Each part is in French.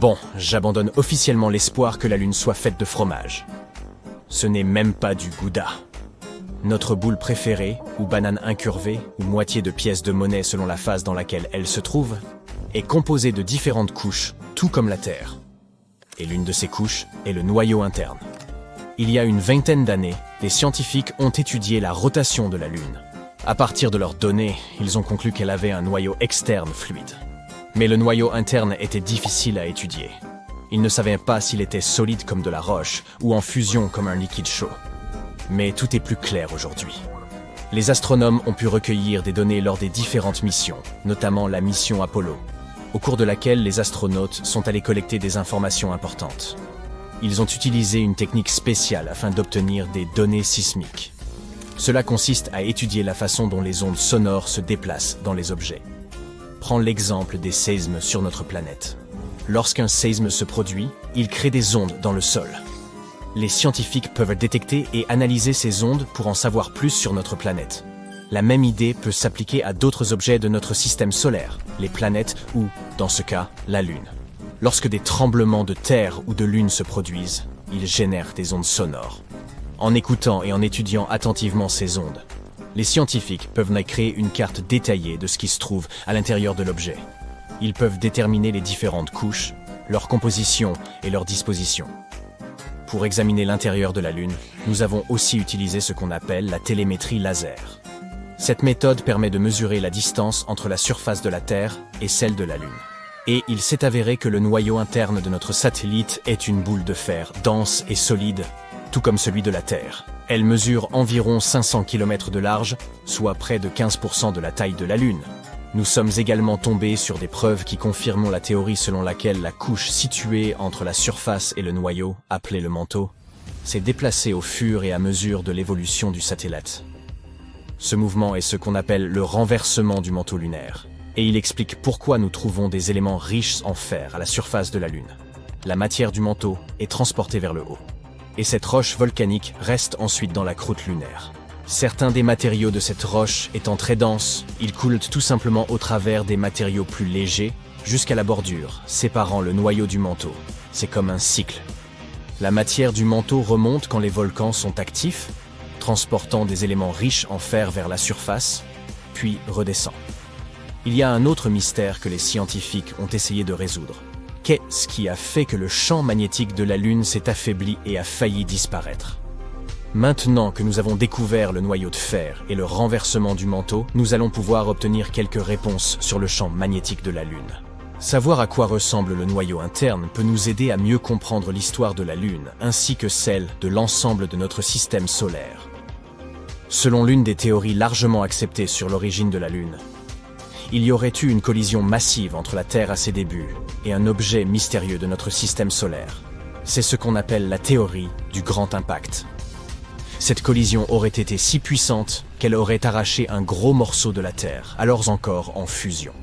Bon, j'abandonne officiellement l'espoir que la Lune soit faite de fromage. Ce n'est même pas du Gouda. Notre boule préférée, ou banane incurvée, ou moitié de pièces de monnaie selon la phase dans laquelle elle se trouve, est composée de différentes couches, tout comme la Terre. Et l'une de ces couches est le noyau interne. Il y a une vingtaine d'années, les scientifiques ont étudié la rotation de la Lune. À partir de leurs données, ils ont conclu qu'elle avait un noyau externe fluide. Mais le noyau interne était difficile à étudier. Ils ne savaient pas s'il était solide comme de la roche ou en fusion comme un liquide chaud. Mais tout est plus clair aujourd'hui. Les astronomes ont pu recueillir des données lors des différentes missions, notamment la mission Apollo, au cours de laquelle les astronautes sont allés collecter des informations importantes. Ils ont utilisé une technique spéciale afin d'obtenir des données sismiques. Cela consiste à étudier la façon dont les ondes sonores se déplacent dans les objets. Prends l'exemple des séismes sur notre planète. Lorsqu'un séisme se produit, il crée des ondes dans le sol. Les scientifiques peuvent détecter et analyser ces ondes pour en savoir plus sur notre planète. La même idée peut s'appliquer à d'autres objets de notre système solaire, les planètes ou, dans ce cas, la Lune. Lorsque des tremblements de terre ou de lune se produisent, ils génèrent des ondes sonores. En écoutant et en étudiant attentivement ces ondes, les scientifiques peuvent créer une carte détaillée de ce qui se trouve à l'intérieur de l'objet. Ils peuvent déterminer les différentes couches, leur composition et leur disposition. Pour examiner l'intérieur de la Lune, nous avons aussi utilisé ce qu'on appelle la télémétrie laser. Cette méthode permet de mesurer la distance entre la surface de la Terre et celle de la Lune. Et il s'est avéré que le noyau interne de notre satellite est une boule de fer dense et solide, tout comme celui de la Terre. Elle mesure environ 500 km de large, soit près de 15% de la taille de la Lune. Nous sommes également tombés sur des preuves qui confirment la théorie selon laquelle la couche située entre la surface et le noyau, appelée le manteau, s'est déplacée au fur et à mesure de l'évolution du satellite. Ce mouvement est ce qu'on appelle le renversement du manteau lunaire, et il explique pourquoi nous trouvons des éléments riches en fer à la surface de la Lune. La matière du manteau est transportée vers le haut, et cette roche volcanique reste ensuite dans la croûte lunaire. Certains des matériaux de cette roche étant très denses, ils coulent tout simplement au travers des matériaux plus légers jusqu'à la bordure, séparant le noyau du manteau. C'est comme un cycle. La matière du manteau remonte quand les volcans sont actifs, transportant des éléments riches en fer vers la surface, puis redescend. Il y a un autre mystère que les scientifiques ont essayé de résoudre. Qu'est-ce qui a fait que le champ magnétique de la Lune s'est affaibli et a failli disparaître? Maintenant que nous avons découvert le noyau de fer et le renversement du manteau, nous allons pouvoir obtenir quelques réponses sur le champ magnétique de la Lune. Savoir à quoi ressemble le noyau interne peut nous aider à mieux comprendre l'histoire de la Lune, ainsi que celle de l'ensemble de notre système solaire. Selon l'une des théories largement acceptées sur l'origine de la Lune, il y aurait eu une collision massive entre la Terre à ses débuts et un objet mystérieux de notre système solaire. C'est ce qu'on appelle la théorie du grand impact. Cette collision aurait été si puissante qu'elle aurait arraché un gros morceau de la Terre, alors encore en fusion.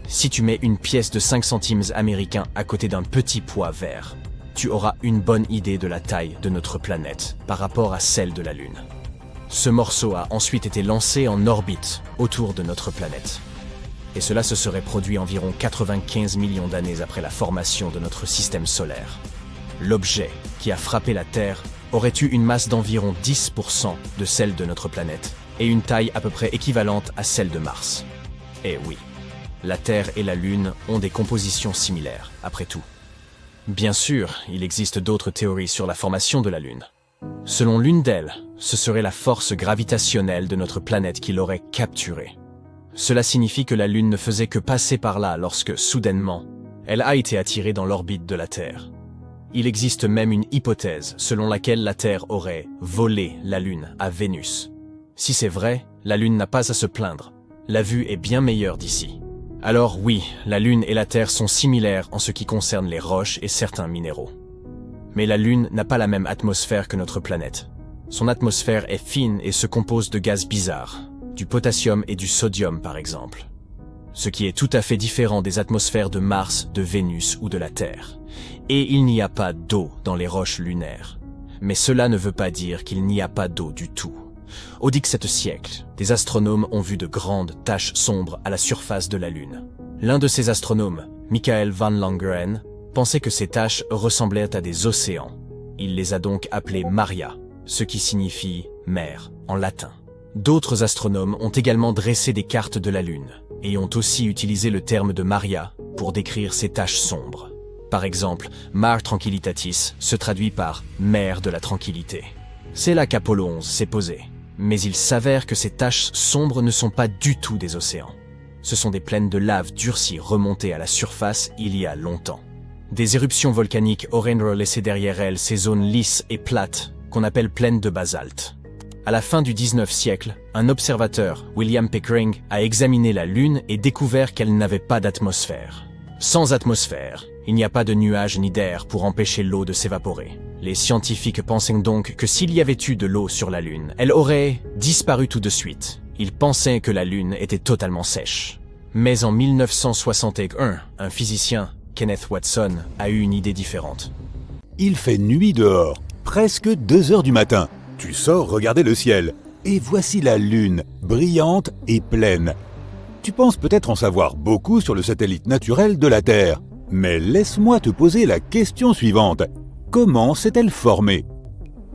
Si tu mets une pièce de 5 centimes américains à côté d'un petit pois vert, tu auras une bonne idée de la taille de notre planète par rapport à celle de la Lune. Ce morceau a ensuite été lancé en orbite autour de notre planète. Et cela se serait produit environ 95 millions d'années après la formation de notre système solaire. L'objet qui a frappé la Terre aurait eu une masse d'environ 10% de celle de notre planète et une taille à peu près équivalente à celle de Mars. Et oui, la Terre et la Lune ont des compositions similaires, après tout. Bien sûr, il existe d'autres théories sur la formation de la Lune. Selon l'une d'elles, ce serait la force gravitationnelle de notre planète qui l'aurait capturée. Cela signifie que la Lune ne faisait que passer par là lorsque, soudainement, elle a été attirée dans l'orbite de la Terre. Il existe même une hypothèse selon laquelle la Terre aurait volé la Lune à Vénus. Si c'est vrai, la Lune n'a pas à se plaindre. La vue est bien meilleure d'ici. Alors oui, la Lune et la Terre sont similaires en ce qui concerne les roches et certains minéraux. Mais la Lune n'a pas la même atmosphère que notre planète. Son atmosphère est fine et se compose de gaz bizarres, du potassium et du sodium par exemple. Ce qui est tout à fait différent des atmosphères de Mars, de Vénus ou de la Terre. Et il n'y a pas d'eau dans les roches lunaires. Mais cela ne veut pas dire qu'il n'y a pas d'eau du tout. Au XVIIe siècle, des astronomes ont vu de grandes taches sombres à la surface de la Lune. L'un de ces astronomes, Michael van Langeren, pensait que ces taches ressemblaient à des océans. Il les a donc appelées Maria, ce qui signifie « mer » en latin. D'autres astronomes ont également dressé des cartes de la Lune et ont aussi utilisé le terme de Maria pour décrire ces taches sombres. Par exemple, Mare Tranquillitatis se traduit par « mer de la tranquillité ». C'est là qu'Apollo 11 s'est posé. Mais il s'avère que ces taches sombres ne sont pas du tout des océans. Ce sont des plaines de lave durcies remontées à la surface il y a longtemps. Des éruptions volcaniques auraient laissé derrière elles ces zones lisses et plates qu'on appelle plaines de basalte. À la fin du 19e siècle, un observateur, William Pickering, a examiné la Lune et découvert qu'elle n'avait pas d'atmosphère. Sans atmosphère, il n'y a pas de nuages ni d'air pour empêcher l'eau de s'évaporer. Les scientifiques pensaient donc que s'il y avait eu de l'eau sur la Lune, elle aurait disparu tout de suite. Ils pensaient que la Lune était totalement sèche. Mais en 1961, un physicien, Kenneth Watson, a eu une idée différente. Il fait nuit dehors, presque 2 heures du matin. Tu sors regarder le ciel, et voici la Lune, brillante et pleine. Tu penses peut-être en savoir beaucoup sur le satellite naturel de la Terre, mais laisse-moi te poser la question suivante. Comment s'est-elle formée?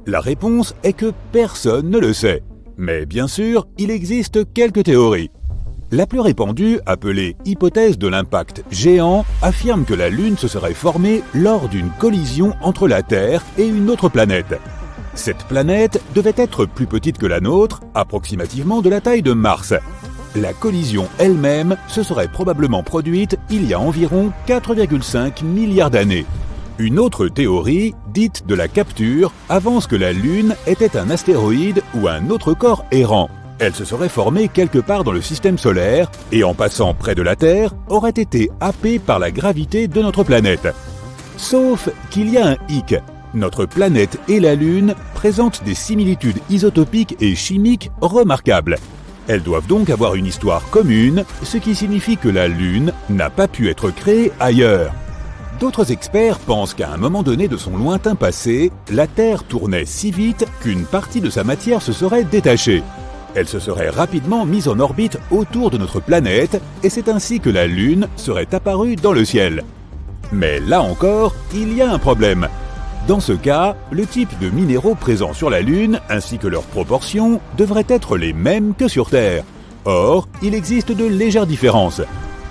La réponse est que personne ne le sait. Mais bien sûr, il existe quelques théories. La plus répandue, appelée hypothèse de l'impact géant, affirme que la Lune se serait formée lors d'une collision entre la Terre et une autre planète. Cette planète devait être plus petite que la nôtre, approximativement de la taille de Mars. La collision elle-même se serait probablement produite il y a environ 4,5 milliards d'années. Une autre théorie, dite de la capture, avance que la Lune était un astéroïde ou un autre corps errant. Elle se serait formée quelque part dans le système solaire et en passant près de la Terre, aurait été happée par la gravité de notre planète. Sauf qu'il y a un hic. Notre planète et la Lune présentent des similitudes isotopiques et chimiques remarquables. Elles doivent donc avoir une histoire commune, ce qui signifie que la Lune n'a pas pu être créée ailleurs. D'autres experts pensent qu'à un moment donné de son lointain passé, la Terre tournait si vite qu'une partie de sa matière se serait détachée. Elle se serait rapidement mise en orbite autour de notre planète et c'est ainsi que la Lune serait apparue dans le ciel. Mais là encore, il y a un problème. Dans ce cas, le type de minéraux présents sur la Lune ainsi que leurs proportions devraient être les mêmes que sur Terre. Or, il existe de légères différences.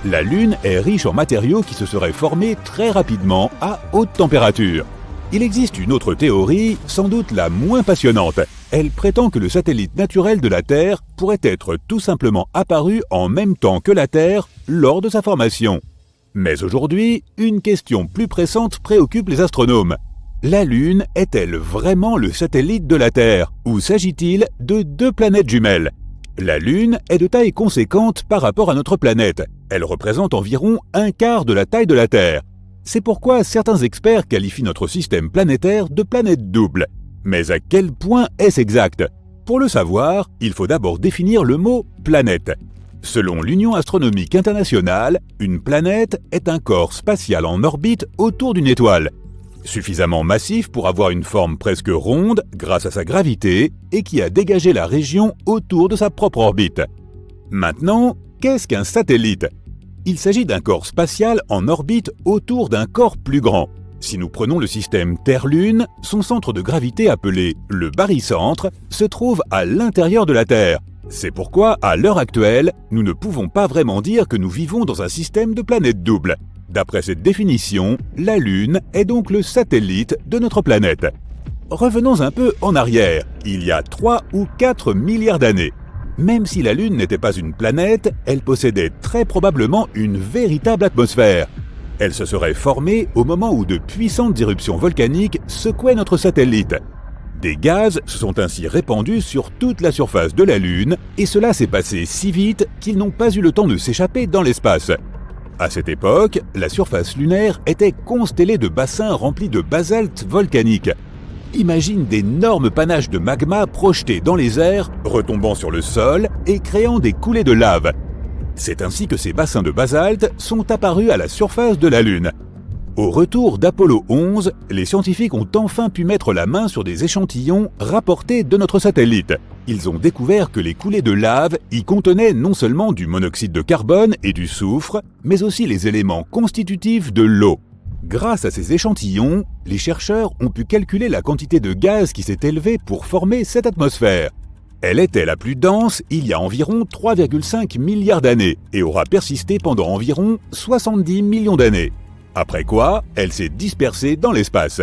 La Lune est riche en matériaux qui se seraient formés très rapidement à haute température. Il existe une autre théorie, sans doute la moins passionnante. Elle prétend que le satellite naturel de la Terre pourrait être tout simplement apparu en même temps que la Terre lors de sa formation. Mais aujourd'hui, une question plus pressante préoccupe les astronomes. La Lune est-elle vraiment le satellite de la Terre, ou s'agit-il de 2 planètes jumelles? La Lune est de taille conséquente par rapport à notre planète. Elle représente environ un quart de la taille de la Terre. C'est pourquoi certains experts qualifient notre système planétaire de planète double. Mais à quel point est-ce exact? Pour le savoir, il faut d'abord définir le mot « planète ». Selon l'Union astronomique internationale, une planète est un corps spatial en orbite autour d'une étoile. Suffisamment massif pour avoir une forme presque ronde grâce à sa gravité et qui a dégagé la région autour de sa propre orbite. Maintenant, qu'est-ce qu'un satellite? Il s'agit d'un corps spatial en orbite autour d'un corps plus grand. Si nous prenons le système Terre-Lune, son centre de gravité appelé le barycentre se trouve à l'intérieur de la Terre. C'est pourquoi, à l'heure actuelle, nous ne pouvons pas vraiment dire que nous vivons dans un système de planètes doubles. D'après cette définition, la Lune est donc le satellite de notre planète. Revenons un peu en arrière, il y a 3 ou 4 milliards d'années. Même si la Lune n'était pas une planète, elle possédait très probablement une véritable atmosphère. Elle se serait formée au moment où de puissantes éruptions volcaniques secouaient notre satellite. Des gaz se sont ainsi répandus sur toute la surface de la Lune, et cela s'est passé si vite qu'ils n'ont pas eu le temps de s'échapper dans l'espace. À cette époque, la surface lunaire était constellée de bassins remplis de basalte volcanique. Imagine d'énormes panaches de magma projetés dans les airs, retombant sur le sol et créant des coulées de lave. C'est ainsi que ces bassins de basalte sont apparus à la surface de la Lune. Au retour d'Apollo 11, les scientifiques ont enfin pu mettre la main sur des échantillons rapportés de notre satellite. Ils ont découvert que les coulées de lave y contenaient non seulement du monoxyde de carbone et du soufre, mais aussi les éléments constitutifs de l'eau. Grâce à ces échantillons, les chercheurs ont pu calculer la quantité de gaz qui s'est élevée pour former cette atmosphère. Elle était la plus dense il y a environ 3,5 milliards d'années et aura persisté pendant environ 70 millions d'années. Après quoi, elle s'est dispersée dans l'espace.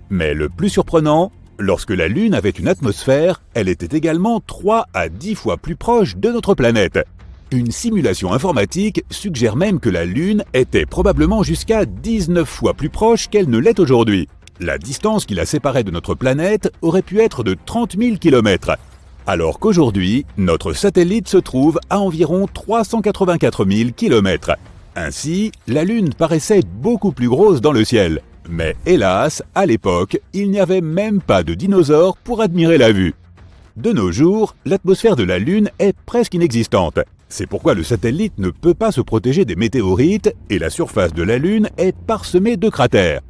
Mais le plus surprenant, lorsque la Lune avait une atmosphère, elle était également 3 à 10 fois plus proche de notre planète. Une simulation informatique suggère même que la Lune était probablement jusqu'à 19 fois plus proche qu'elle ne l'est aujourd'hui. La distance qui la séparait de notre planète aurait pu être de 30 000 km. Alors qu'aujourd'hui, notre satellite se trouve à environ 384 000 km. Ainsi, la Lune paraissait beaucoup plus grosse dans le ciel. Mais hélas, à l'époque, il n'y avait même pas de dinosaures pour admirer la vue. De nos jours, l'atmosphère de la Lune est presque inexistante. C'est pourquoi le satellite ne peut pas se protéger des météorites et la surface de la Lune est parsemée de cratères.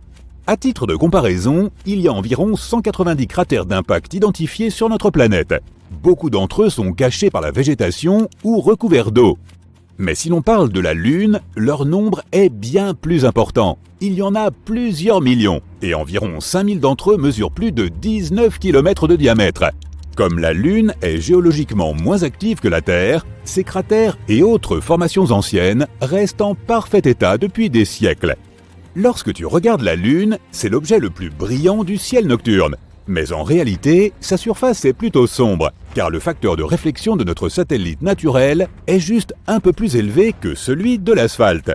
À titre de comparaison, il y a environ 190 cratères d'impact identifiés sur notre planète. Beaucoup d'entre eux sont cachés par la végétation ou recouverts d'eau. Mais si l'on parle de la Lune, leur nombre est bien plus important. Il y en a plusieurs millions, et environ 5000 d'entre eux mesurent plus de 19 km de diamètre. Comme la Lune est géologiquement moins active que la Terre, ces cratères et autres formations anciennes restent en parfait état depuis des siècles. Lorsque tu regardes la Lune, c'est l'objet le plus brillant du ciel nocturne. Mais en réalité, sa surface est plutôt sombre, car le facteur de réflexion de notre satellite naturel est juste un peu plus élevé que celui de l'asphalte.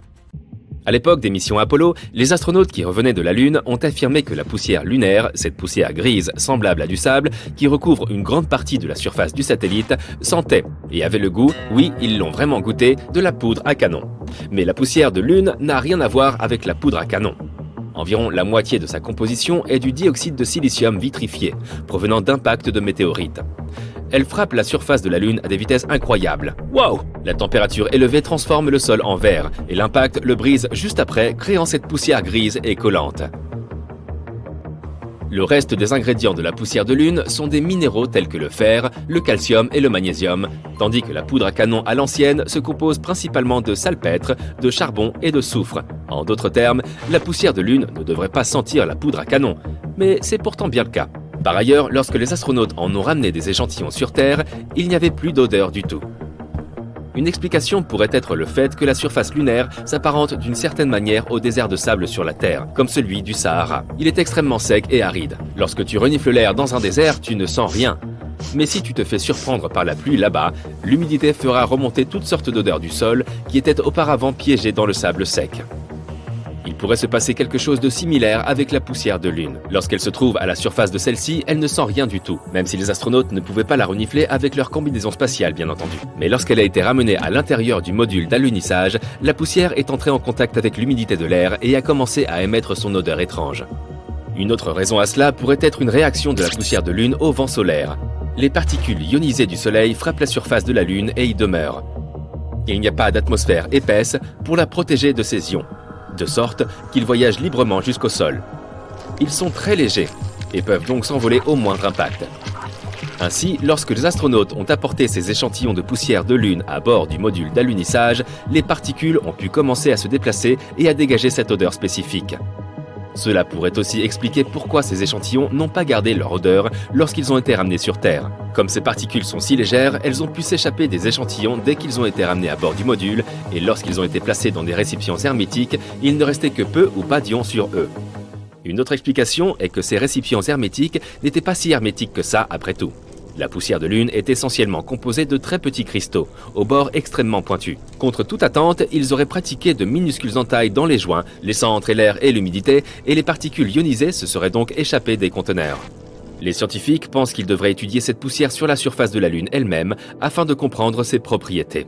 À l'époque des missions Apollo, les astronautes qui revenaient de la Lune ont affirmé que la poussière lunaire, cette poussière grise semblable à du sable, qui recouvre une grande partie de la surface du satellite, sentait et avait le goût, oui, ils l'ont vraiment goûté, de la poudre à canon. Mais la poussière de Lune n'a rien à voir avec la poudre à canon. Environ la moitié de sa composition est du dioxyde de silicium vitrifié, provenant d'impacts de météorites. Elle frappe la surface de la Lune à des vitesses incroyables. Waouh! La température élevée transforme le sol en verre, et l'impact le brise juste après, créant cette poussière grise et collante. Le reste des ingrédients de la poussière de Lune sont des minéraux tels que le fer, le calcium et le magnésium, tandis que la poudre à canon à l'ancienne se compose principalement de salpêtre, de charbon et de soufre. En d'autres termes, la poussière de Lune ne devrait pas sentir la poudre à canon, mais c'est pourtant bien le cas. Par ailleurs, lorsque les astronautes en ont ramené des échantillons sur Terre, il n'y avait plus d'odeur du tout. Une explication pourrait être le fait que la surface lunaire s'apparente d'une certaine manière au désert de sable sur la Terre, comme celui du Sahara. Il est extrêmement sec et aride. Lorsque tu renifles l'air dans un désert, tu ne sens rien. Mais si tu te fais surprendre par la pluie là-bas, l'humidité fera remonter toutes sortes d'odeurs du sol qui étaient auparavant piégées dans le sable sec. Il pourrait se passer quelque chose de similaire avec la poussière de Lune. Lorsqu'elle se trouve à la surface de celle-ci, elle ne sent rien du tout, même si les astronautes ne pouvaient pas la renifler avec leur combinaison spatiale, bien entendu. Mais lorsqu'elle a été ramenée à l'intérieur du module d'alunissage, la poussière est entrée en contact avec l'humidité de l'air et a commencé à émettre son odeur étrange. Une autre raison à cela pourrait être une réaction de la poussière de Lune au vent solaire. Les particules ionisées du Soleil frappent la surface de la Lune et y demeurent. Il n'y a pas d'atmosphère épaisse pour la protéger de ces ions, de sorte qu'ils voyagent librement jusqu'au sol. Ils sont très légers et peuvent donc s'envoler au moindre impact. Ainsi, lorsque les astronautes ont apporté ces échantillons de poussière de Lune à bord du module d'alunissage, les particules ont pu commencer à se déplacer et à dégager cette odeur spécifique. Cela pourrait aussi expliquer pourquoi ces échantillons n'ont pas gardé leur odeur lorsqu'ils ont été ramenés sur Terre. Comme ces particules sont si légères, elles ont pu s'échapper des échantillons dès qu'ils ont été ramenés à bord du module, et lorsqu'ils ont été placés dans des récipients hermétiques, il ne restait que peu ou pas d'ions sur eux. Une autre explication est que ces récipients hermétiques n'étaient pas si hermétiques que ça après tout. La poussière de Lune est essentiellement composée de très petits cristaux, aux bords extrêmement pointus. Contre toute attente, ils auraient pratiqué de minuscules entailles dans les joints, laissant entrer l'air et l'humidité, et les particules ionisées se seraient donc échappées des conteneurs. Les scientifiques pensent qu'ils devraient étudier cette poussière sur la surface de la Lune elle-même, afin de comprendre ses propriétés.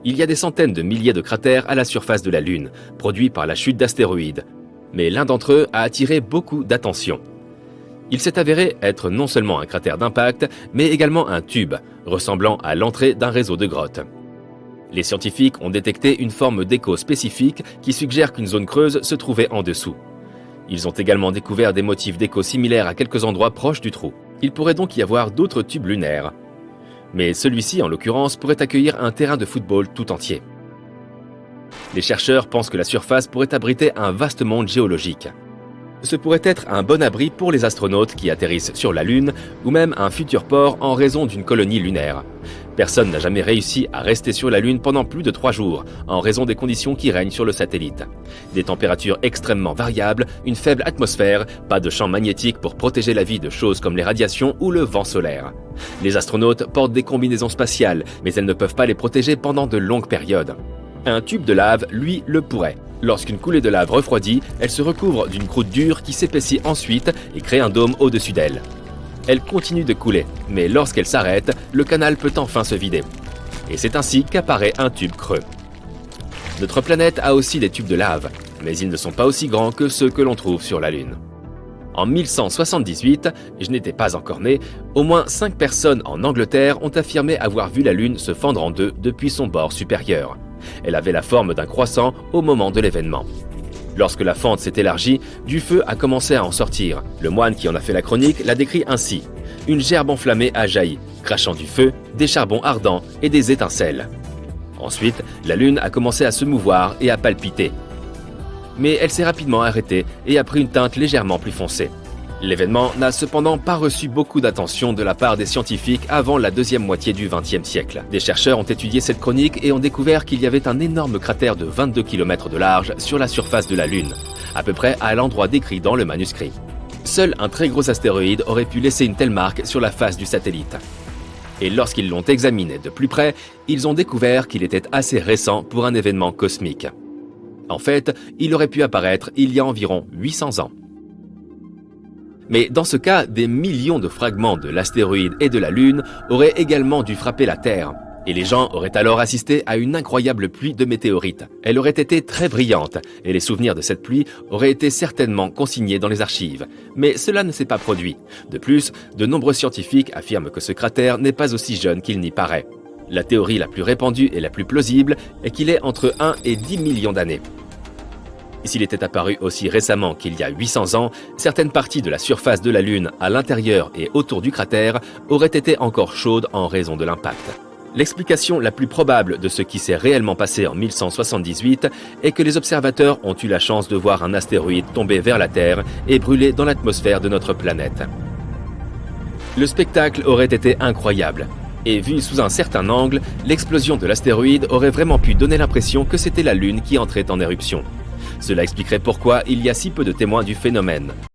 Il y a des centaines de milliers de cratères à la surface de la Lune, produits par la chute d'astéroïdes. Mais l'un d'entre eux a attiré beaucoup d'attention. Il s'est avéré être non seulement un cratère d'impact, mais également un tube, ressemblant à l'entrée d'un réseau de grottes. Les scientifiques ont détecté une forme d'écho spécifique qui suggère qu'une zone creuse se trouvait en dessous. Ils ont également découvert des motifs d'écho similaires à quelques endroits proches du trou. Il pourrait donc y avoir d'autres tubes lunaires. Mais celui-ci, en l'occurrence, pourrait accueillir un terrain de football tout entier. Les chercheurs pensent que la surface pourrait abriter un vaste monde géologique. Ce pourrait être un bon abri pour les astronautes qui atterrissent sur la Lune ou même un futur port en raison d'une colonie lunaire. Personne n'a jamais réussi à rester sur la Lune pendant plus de 3 jours en raison des conditions qui règnent sur le satellite. Des températures extrêmement variables, une faible atmosphère, pas de champ magnétique pour protéger la vie de choses comme les radiations ou le vent solaire. Les astronautes portent des combinaisons spatiales, mais elles ne peuvent pas les protéger pendant de longues périodes. Un tube de lave, lui, le pourrait. Lorsqu'une coulée de lave refroidit, elle se recouvre d'une croûte dure qui s'épaissit ensuite et crée un dôme au-dessus d'elle. Elle continue de couler, mais lorsqu'elle s'arrête, le canal peut enfin se vider. Et c'est ainsi qu'apparaît un tube creux. Notre planète a aussi des tubes de lave, mais ils ne sont pas aussi grands que ceux que l'on trouve sur la Lune. En 1178, je n'étais pas encore né, au moins 5 personnes en Angleterre ont affirmé avoir vu la Lune se fendre en deux depuis son bord supérieur. Elle avait la forme d'un croissant au moment de l'événement. Lorsque la fente s'est élargie, du feu a commencé à en sortir. Le moine qui en a fait la chronique l'a décrit ainsi. Une gerbe enflammée a jailli, crachant du feu, des charbons ardents et des étincelles. Ensuite, la Lune a commencé à se mouvoir et à palpiter. Mais elle s'est rapidement arrêtée et a pris une teinte légèrement plus foncée. L'événement n'a cependant pas reçu beaucoup d'attention de la part des scientifiques avant la deuxième moitié du XXe siècle. Des chercheurs ont étudié cette chronique et ont découvert qu'il y avait un énorme cratère de 22 km de large sur la surface de la Lune, à peu près à l'endroit décrit dans le manuscrit. Seul un très gros astéroïde aurait pu laisser une telle marque sur la face du satellite. Et lorsqu'ils l'ont examiné de plus près, ils ont découvert qu'il était assez récent pour un événement cosmique. En fait, il aurait pu apparaître il y a environ 800 ans. Mais dans ce cas, des millions de fragments de l'astéroïde et de la Lune auraient également dû frapper la Terre. Et les gens auraient alors assisté à une incroyable pluie de météorites. Elle aurait été très brillante, et les souvenirs de cette pluie auraient été certainement consignés dans les archives. Mais cela ne s'est pas produit. De plus, de nombreux scientifiques affirment que ce cratère n'est pas aussi jeune qu'il n'y paraît. La théorie la plus répandue et la plus plausible est qu'il est entre 1 et 10 millions d'années. S'il était apparu aussi récemment qu'il y a 800 ans, certaines parties de la surface de la Lune, à l'intérieur et autour du cratère, auraient été encore chaudes en raison de l'impact. L'explication la plus probable de ce qui s'est réellement passé en 1178 est que les observateurs ont eu la chance de voir un astéroïde tomber vers la Terre et brûler dans l'atmosphère de notre planète. Le spectacle aurait été incroyable. Et vu sous un certain angle, l'explosion de l'astéroïde aurait vraiment pu donner l'impression que c'était la Lune qui entrait en éruption. Cela expliquerait pourquoi il y a si peu de témoins du phénomène.